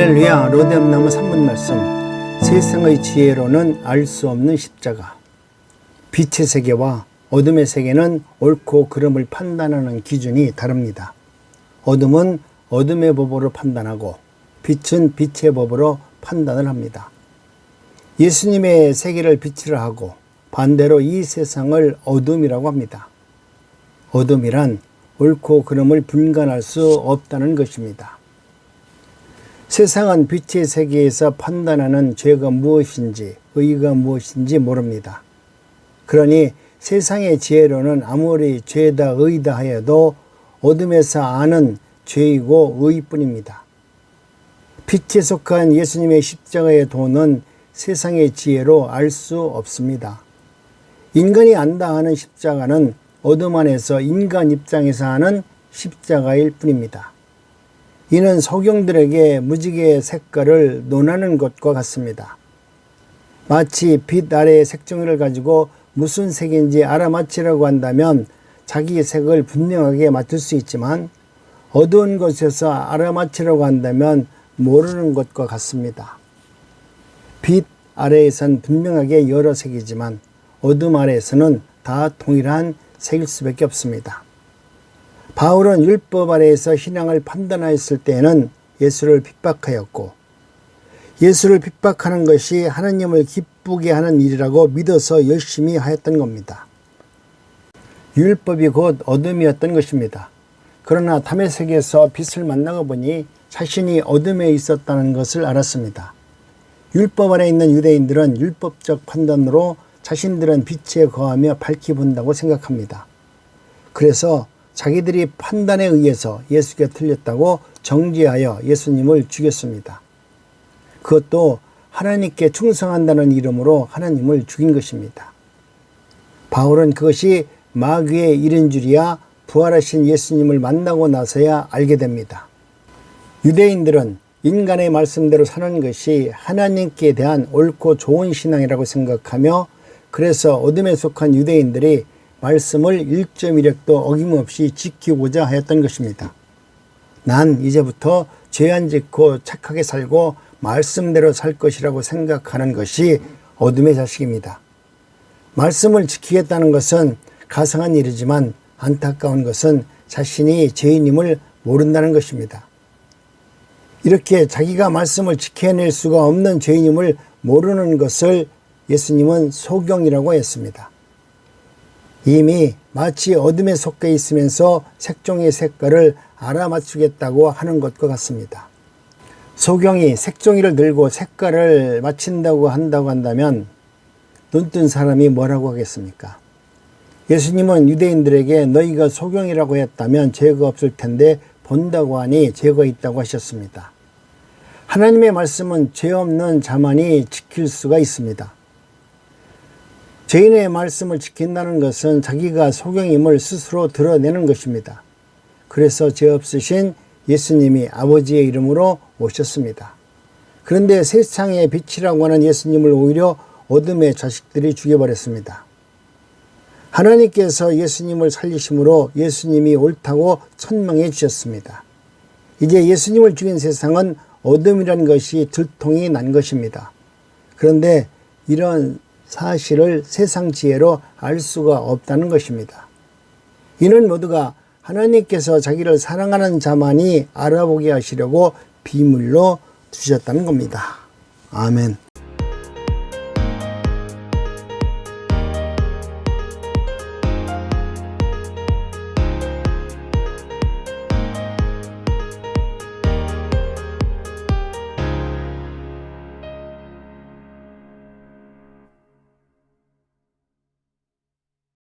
할렐루야. 로뎀나무 3분 말씀. 세상의 지혜로는 알 수 없는 십자가. 빛의 세계와 어둠의 세계는 옳고 그름을 판단하는 기준이 다릅니다. 어둠은 어둠의 법으로 판단하고 빛은 빛의 법으로 판단을 합니다. 예수님의 세계를 빛이라 하고 반대로 이 세상을 어둠이라고 합니다. 어둠이란 옳고 그름을 분간할 수 없다는 것입니다. 세상은 빛의 세계에서 판단하는 죄가 무엇인지 의가 무엇인지 모릅니다. 그러니 세상의 지혜로는 아무리 죄다 의다 하여도 어둠에서 아는 죄이고 의뿐입니다. 빛에 속한 예수님의 십자가의 도는 세상의 지혜로 알 수 없습니다. 인간이 안다 하는 십자가는 어둠 안에서 인간 입장에서 하는 십자가일 뿐입니다. 이는 소경들에게 무지개의 색깔을 논하는 것과 같습니다. 마치 빛 아래의 색종이를 가지고 무슨 색인지 알아맞히라고 한다면 자기의 색을 분명하게 맞출 수 있지만 어두운 곳에서 알아맞히라고 한다면 모르는 것과 같습니다. 빛 아래에선 분명하게 여러 색이지만 어둠 아래에서는 다 동일한 색일 수밖에 없습니다. 바울은 율법 아래에서 신앙을 판단하였을 때에는 예수를 핍박하였고 예수를 핍박하는 것이 하나님을 기쁘게 하는 일이라고 믿어서 열심히 하였던 겁니다. 율법이 곧 어둠이었던 것입니다. 그러나 다메섹에서 빛을 만나고 보니 자신이 어둠에 있었다는 것을 알았습니다. 율법 안에 있는 유대인들은 율법적 판단으로 자신들은 빛에 거하며 밝히 본다고 생각합니다. 그래서 자기들이 판단에 의해서 예수가 틀렸다고 정죄하여 예수님을 죽였습니다. 그것도 하나님께 충성한다는 이름으로 하나님을 죽인 것입니다. 바울은 그것이 마귀의 일인 줄이야 부활하신 예수님을 만나고 나서야 알게 됩니다. 유대인들은 인간의 말씀대로 사는 것이 하나님께 대한 옳고 좋은 신앙이라고 생각하며 그래서 어둠에 속한 유대인들이 말씀을 1.1획도 어김없이 지키고자 하였던 것입니다. 난 이제부터 죄 안 짓고 착하게 살고 말씀대로 살 것이라고 생각하는 것이 어둠의 자식입니다. 말씀을 지키겠다는 것은 가상한 일이지만 안타까운 것은 자신이 죄인임을 모른다는 것입니다. 이렇게 자기가 말씀을 지켜낼 수가 없는 죄인임을 모르는 것을 예수님은 소경이라고 했습니다. 이미 마치 어둠에 속해 있으면서 색종이의 색깔을 알아맞추겠다고 하는 것과 같습니다. 소경이 색종이를 들고 색깔을 맞춘다고 한다면 눈뜬 사람이 뭐라고 하겠습니까? 예수님은 유대인들에게 너희가 소경이라고 했다면 죄가 없을 텐데 본다고 하니 죄가 있다고 하셨습니다. 하나님의 말씀은 죄 없는 자만이 지킬 수가 있습니다. 죄인의 말씀을 지킨다는 것은 자기가 소경임을 스스로 드러내는 것입니다. 그래서 죄 없으신 예수님이 아버지의 이름으로 오셨습니다. 그런데 세상의 빛이라고 하는 예수님을 오히려 어둠의 자식들이 죽여버렸습니다. 하나님께서 예수님을 살리심으로 예수님이 옳다고 천명해 주셨습니다. 이제 예수님을 죽인 세상은 어둠이라는 것이 들통이 난 것입니다. 그런데 이런 사실을 세상 지혜로 알 수가 없다는 것입니다. 이는 모두가 하나님께서 자기를 사랑하는 자만이 알아보게 하시려고 비밀로 두셨다는 겁니다. 아멘.